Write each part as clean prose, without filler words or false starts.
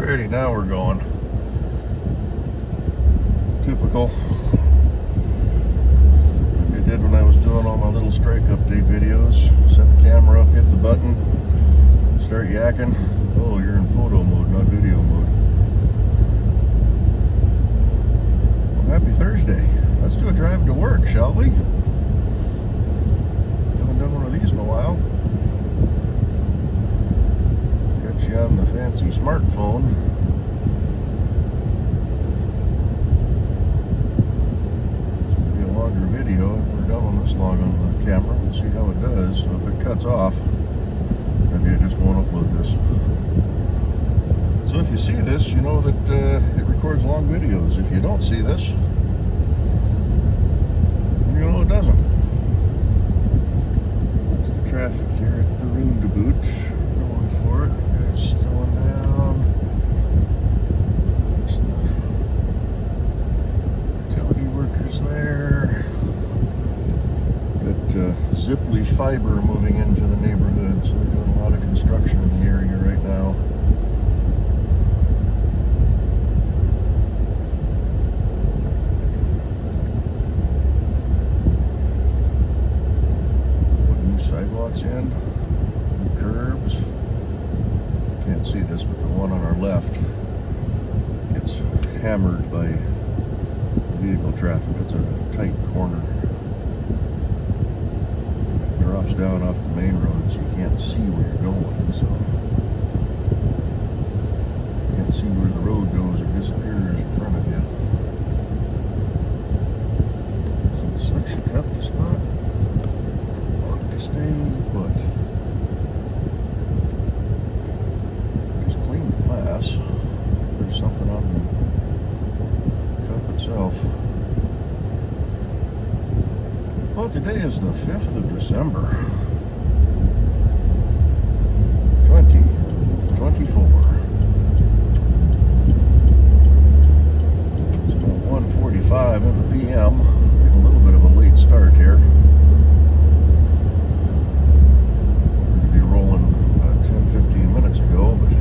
Alrighty, now we're going. Typical. Like I did when I was doing all my little strike update videos. Set the camera up, hit the button, start yakking. Oh, you're in photo mode, not video mode. Well, happy Thursday. Let's do a drive to work, shall we? Haven't done one of these in a while. Got you on the fancy smartphone. It's going to be a longer video. We're done on this long on the camera. We'll see how it does. So if it cuts off, maybe I just won't upload this. So if you see this, you know that it records long videos. If you don't see this, you know it doesn't. That's the traffic here at the Roundabout. Going for it. The guy's slowing down. That's the utility workers there. Got Ziply Fiber moving into the neighborhood, so they're doing a lot of construction in the area right now. Sidewalks in, new curbs. Can't see this, but the one on our left gets hammered by vehicle traffic. It's a tight corner. It drops down off the main road, so you can't see where you're going. So you can't see where the road goes or disappears in front of you. So the suction cup does not stay put. Just clean the glass. There's something on the cup itself. Well, today is the 5th of December, 2024. It's about 1:45 in the p.m. Getting a little bit of a late start here. 15 minutes ago, but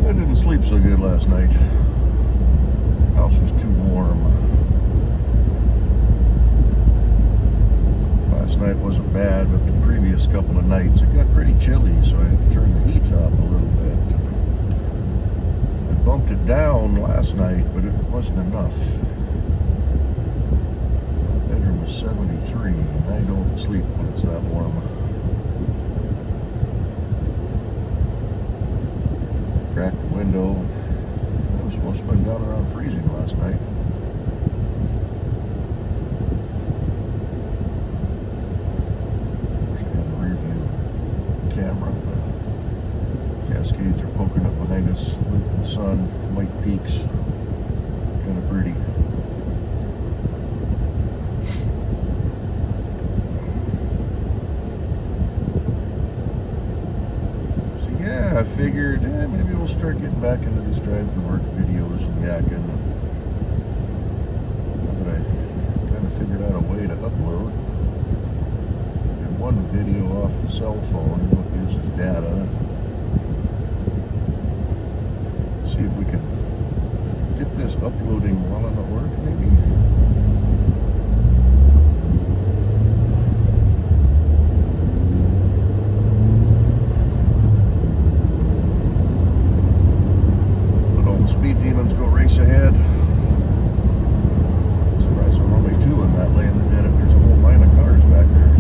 I didn't sleep so good last night. House was too warm. Last night wasn't bad, but the previous couple of nights it got pretty chilly, so I had to turn the heat up a little bit. I bumped it down last night, but it wasn't enough. My bedroom was 73, and I don't sleep when it's that warm. Cracked the window. It was supposed to have been down around freezing last night. Wish I had a rear view camera. The Cascades are poking up behind us, lit in the sun, white peaks. Kind of pretty. I figured maybe we'll start getting back into these drive to work videos and yakking. Now that I kind of figured out a way to upload. Did one video off the cell phone, it uses data. See if we can get this uploading while I'm at work, maybe. Speed demons go race ahead. Surprised there were only two in that lane that did it. There's a whole line of cars back there.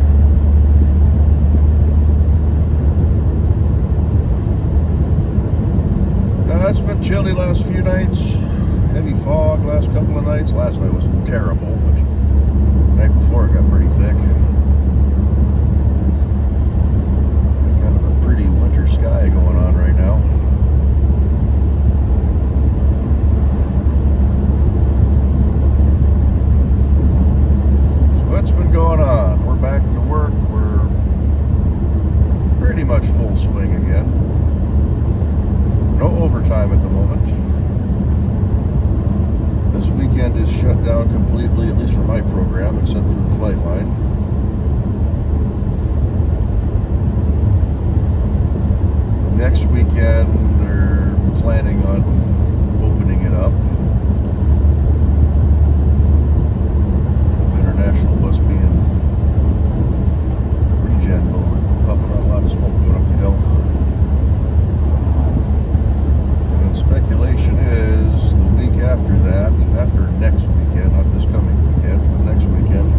Now it's been chilly last few nights. Heavy fog last couple of nights. Last night was terrible, but the night before it got pretty thick. Got kind of a pretty winter sky going on right now. What's been going on? We're back to work. We're pretty much full swing again. No overtime at the moment. This weekend is shut down completely, at least for my program, except for the flight line. Next weekend, they're planning on opening it up. International bus being regen mode, puffing out a lot of smoke going up the hill. And then speculation is the week after that, after next weekend, not this coming weekend, but next weekend,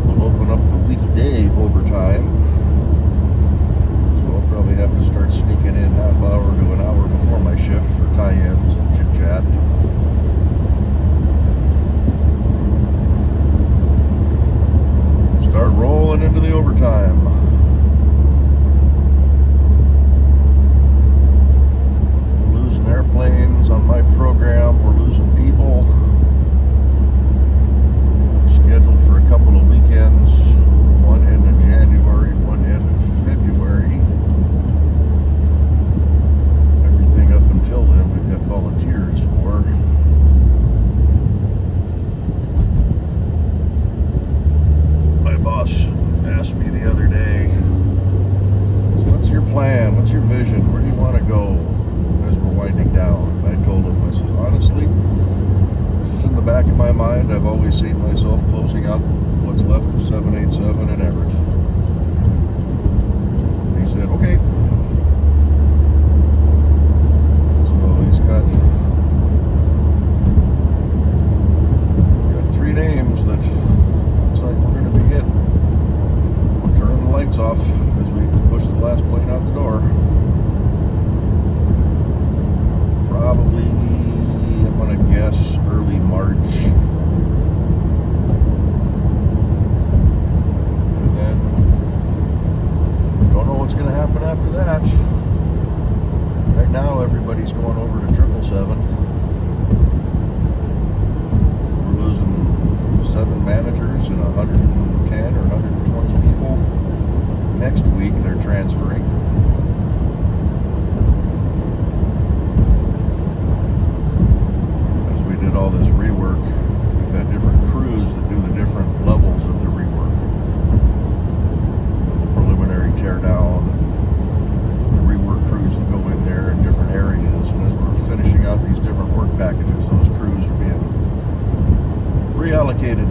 we'll open up the weekday overtime. So I'll probably have to start sneaking in half hour to an hour before my shift for tie-ins and chit-chat. Start rolling into the overtime. We're losing airplanes on my program. We're losing people. I'm scheduled for a couple of weekends. One end of January, one end of February. Everything up until then we've got volunteers for. My boss asked me the other day, what's your plan? What's your vision? Where do you want to go as we're winding down? And I told him, I said, honestly, just in the back of my mind, I've always seen myself closing out what's left of 787 in Everett. He said, okay. So he's got 3 names that looks like we're going to be hitting. We're turning the lights off as we push the last plane out the door. Probably, I'm going to guess, early March. And then, don't know what's going to happen after that. Right now, everybody's going over to 777. We're losing 7 managers and 110 or 120 people. Next week they're transferring. As we did all this rework, we've had different crews that do the different levels of the rework. The preliminary tear down, the rework crews that go in there in different areas, and as we're finishing out these different work packages, those crews are being reallocated.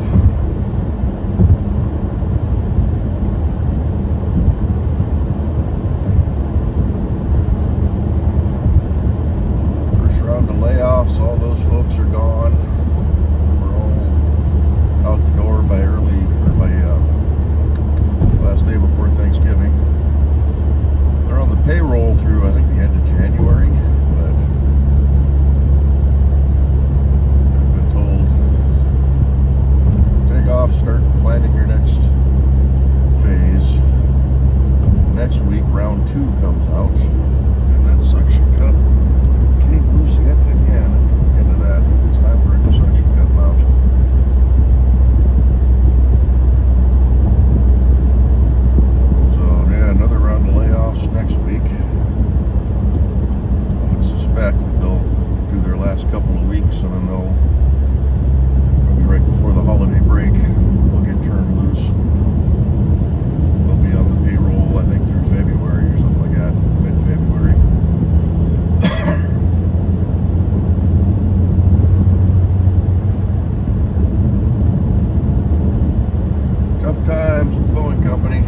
First round of layoffs, all those folks are gone. They were all out the door by last day before Thanksgiving. They're on the payroll through, I think, the end of January, but they've been told, take off, start planning your next phase. Next week, round 2 comes out, and that suction cup came loose yet again. Look into that. It's time for a new suction cup mount. So yeah, another round of layoffs next week. I would suspect that they'll do their last couple of weeks, and then they'll maybe right before the holiday break, they'll get turned loose. They'll be on the payroll, I think, through February or something like that, mid-February. Tough times with the Boeing company.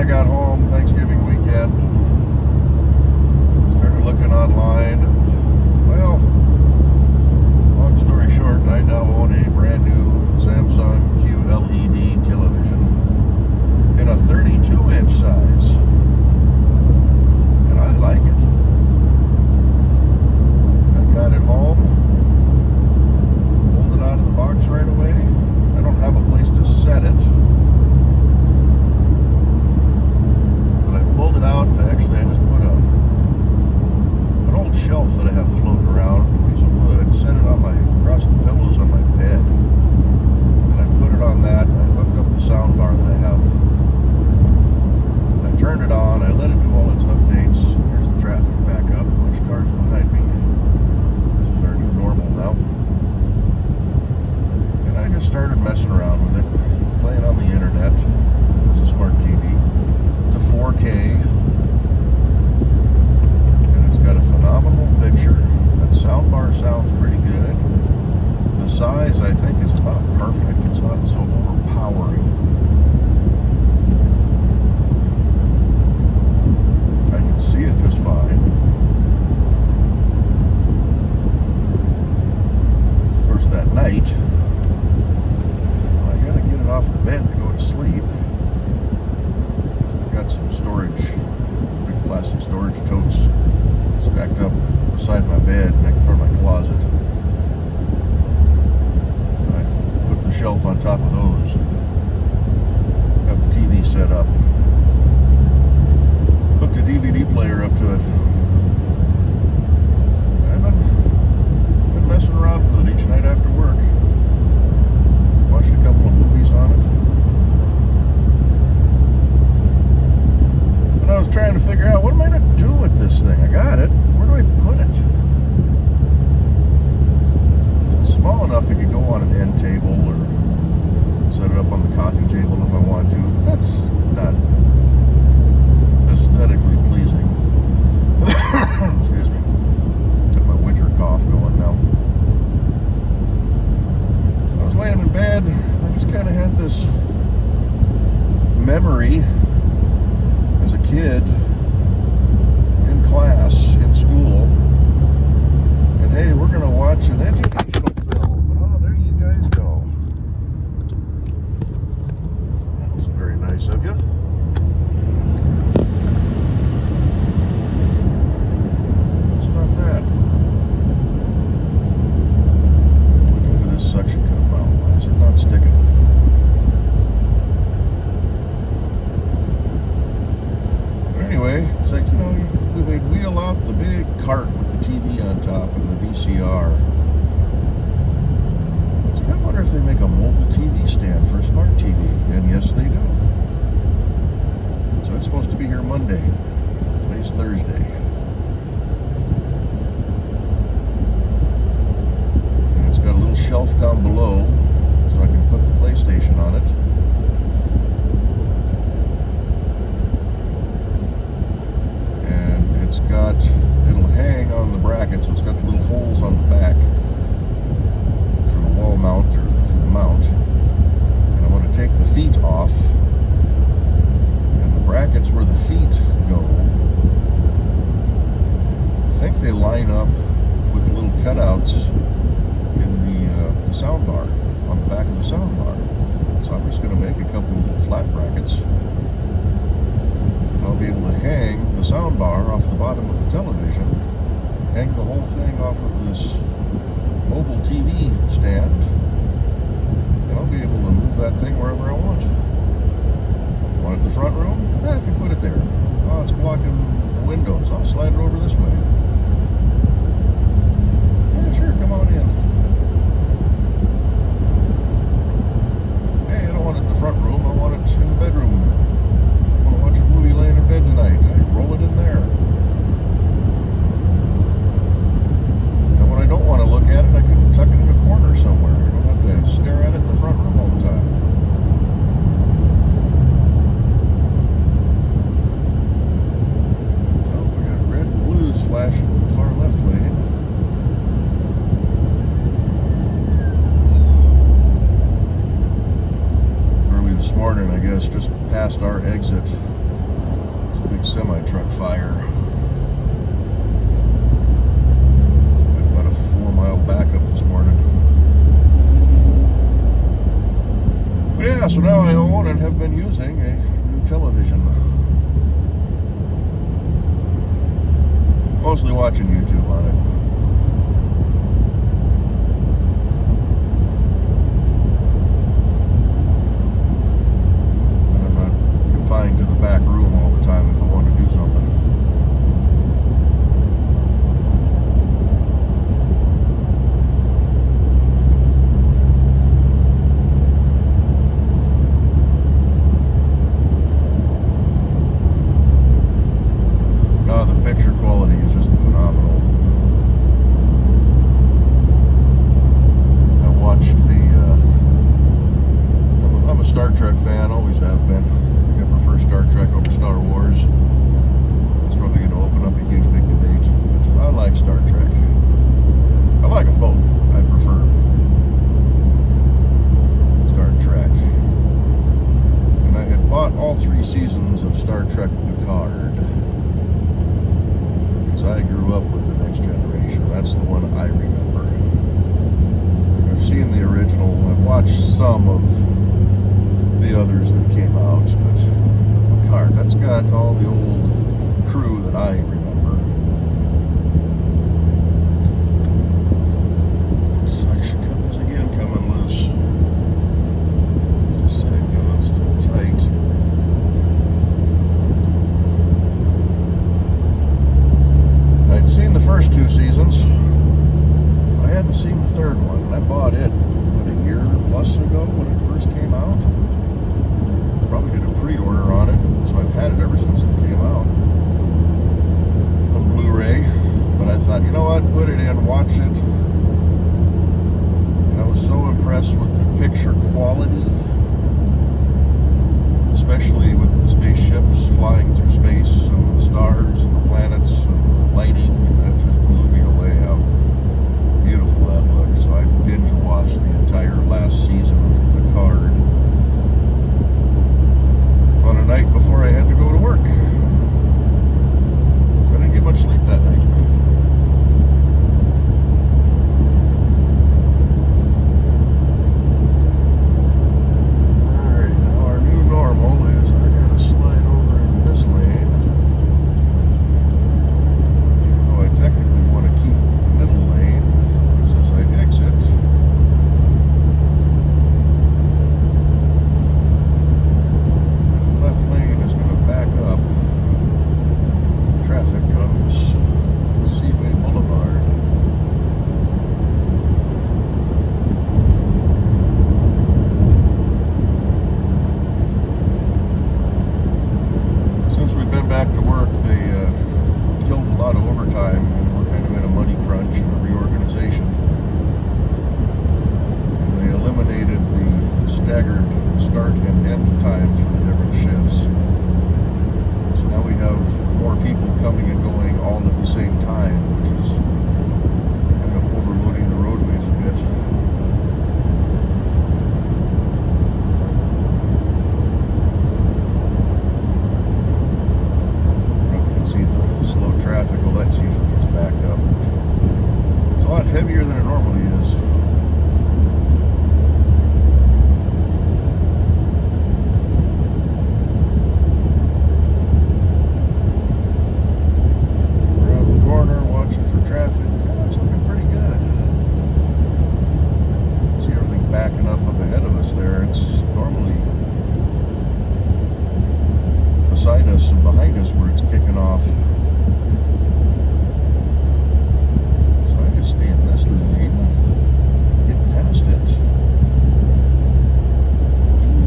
got home Thanksgiving weekend, started looking online. Well, long story short, I now own a brand new Samsung QLED television in a 32-inch size, and I like it. I got it home, pulled it out of the box right away. I don't have a place to set it, but I pulled it out. Actually, I just put an old shelf that I have floating around, a piece of wood, set it on across the pillows on my bed, and I put it on that. I hooked up the sound bar that I have. I turned it on. I let it do all its updates. Here's the traffic backup. Watch cars behind me. This is our new normal now. And I just started messing around with it, playing on the internet. It was a smart TV. It's a 4K. And it's got a phenomenal picture. That soundbar sounds pretty good. The size, I think, is about perfect. It's not so overpowering. I can see it just fine. Of course, that night, I gotta get it off the bed to go to sleep. So I've got some storage, big plastic storage totes stacked up beside my bed, next to my closet. So I put the shelf on top of those, have the TV set up, hooked a DVD player up to it. I've been messing around with it each night after work. Watched a couple of movies on it. And I was trying to figure out, what am I going to do with this thing? I got it. Where do I put it? It's small enough it could go on an end table or set it up on the coffee table if I want to. But that's not aesthetically pleasing. Excuse me. Got my winter cough going now. I was laying in bed, and I just kind of had this memory as a kid in class, in school, and hey, we're going to watch an educational film. And oh, there you guys go. That was very nice of you. It's not that. Look into this suction cup now. Why is it not sticking? Anyway, it's like, they'd wheel out the big cart with the TV on top and the VCR. So I wonder if they make a mobile TV stand for a smart TV. And yes, they do. So it's supposed to be here Monday. Today's Thursday. And it's got a little shelf down below so I can put the PlayStation on it. It'll hang on the bracket, so it's got the little holes on the back for the wall mount or for the mount. And I want to take the feet off, and the brackets where the feet go, I think they line up with little cutouts in the sound bar, on the back of the sound bar. So I'm just going to make a couple of little flat brackets. I'll be able to hang the sound bar off the bottom of the television, hang the whole thing off of this mobile TV stand, and I'll be able to move that thing wherever I want. Want it in the front room? I can put it there. Oh, it's blocking the windows. I'll slide it over this way. Yeah, sure, come on in. Hey, I don't want it in the front room. I want it in the bedroom. Watch a movie laying in bed tonight. I roll it in there. And when I don't want to look at it, I can tuck it in a corner somewhere. I don't have to stare at it in the front room all the time. Oh, we got red and blues flashing in the far left lane. Early this morning, I guess, just past our exit big semi-truck fire. Had about a 4-mile backup this morning. But yeah, so now I own and have been using a new television. Mostly watching YouTube on it. To the back room all the time if I want to do something. No, the picture quality is just phenomenal. I watched I'm a Star Trek fan, always have been. I prefer Star Trek over Star Wars. It's probably going to open up a huge big debate, but I like Star Trek. I like them both. I prefer Star Trek. And I had bought all 3 seasons of Star Trek Picard because I grew up with The Next Generation. That's the one I remember. I've seen the original. I've watched some of the others that came out, but Picard, that's got all the old crew that I remember. Suction cup is again coming loose. This side going still tight. I'd seen the first 2 seasons. I hadn't seen the 3rd one, and I bought it, a year plus ago when it first came out. Probably did a pre-order on it, so I've had it ever since it came out on Blu-ray. But I thought, you know what, put it in, watch it. And I was so impressed with the picture quality, especially with the spaceships flying through space and the stars and the planets and the lighting, and that just blew me away how beautiful that looked. So I binge watched the entire last season of Picard on a night before I had to go to work. So I didn't get much sleep that night. Alright, now our new normal is I gotta slide over into this lane. Even though I technically want to keep the middle lane, because as I exit, lane is going to back up. Traffic comes Seaway Boulevard. Since we've been back to work, they killed a lot of overtime, and we're kind of in a money crunch and a reorganization. And they eliminated the staggered start and end times for the different shifts. So now we have more people coming and going all at the same time, which is kind of overloading the roadways a bit. I don't know if you can see the slow traffic. Well, that's usually is backed up. It's a lot heavier than it normally is. Traffic, it's looking pretty good. See everything backing up ahead of us there. It's normally beside us and behind us where it's kicking off. So I just stay in this lane, get past it,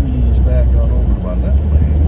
ease back on over to my left lane.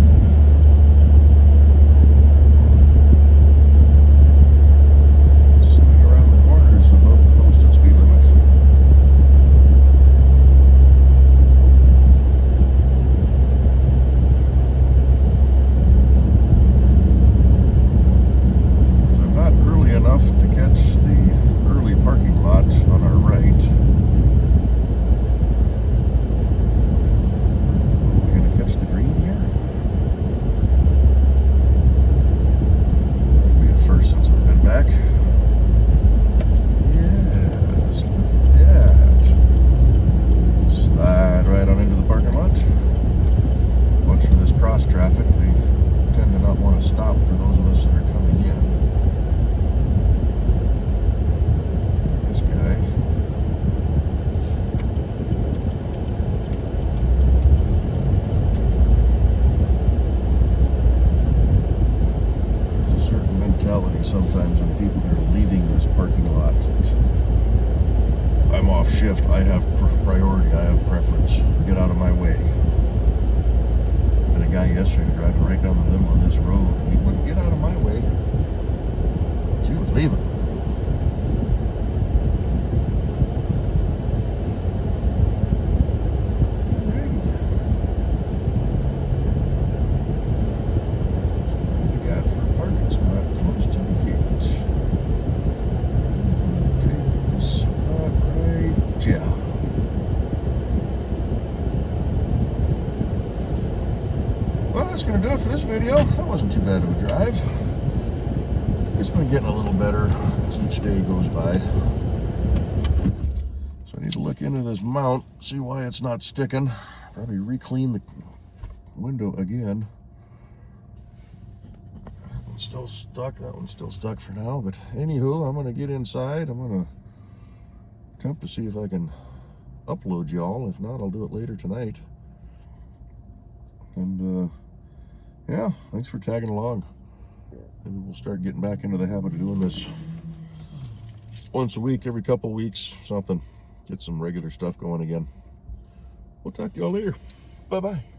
mentality sometimes when people that are leaving this parking lot. I'm off shift. I have priority. I have preference. Get out of my way. And a guy yesterday driving right down the middle of this road. He wouldn't get out of my way. She was leaving. Well, that's going to do it for this video. That wasn't too bad of a drive. It's been getting a little better as each day goes by. So I need to look into this mount, see why it's not sticking. Probably re-clean the window again. That one's still stuck. That one's still stuck for now. But anywho, I'm going to get inside. I'm going to attempt to see if I can upload y'all. If not, I'll do it later tonight. And yeah, thanks for tagging along. Maybe we'll start getting back into the habit of doing this once a week, every couple of weeks, something. Get some regular stuff going again. We'll talk to y'all later. Bye-bye.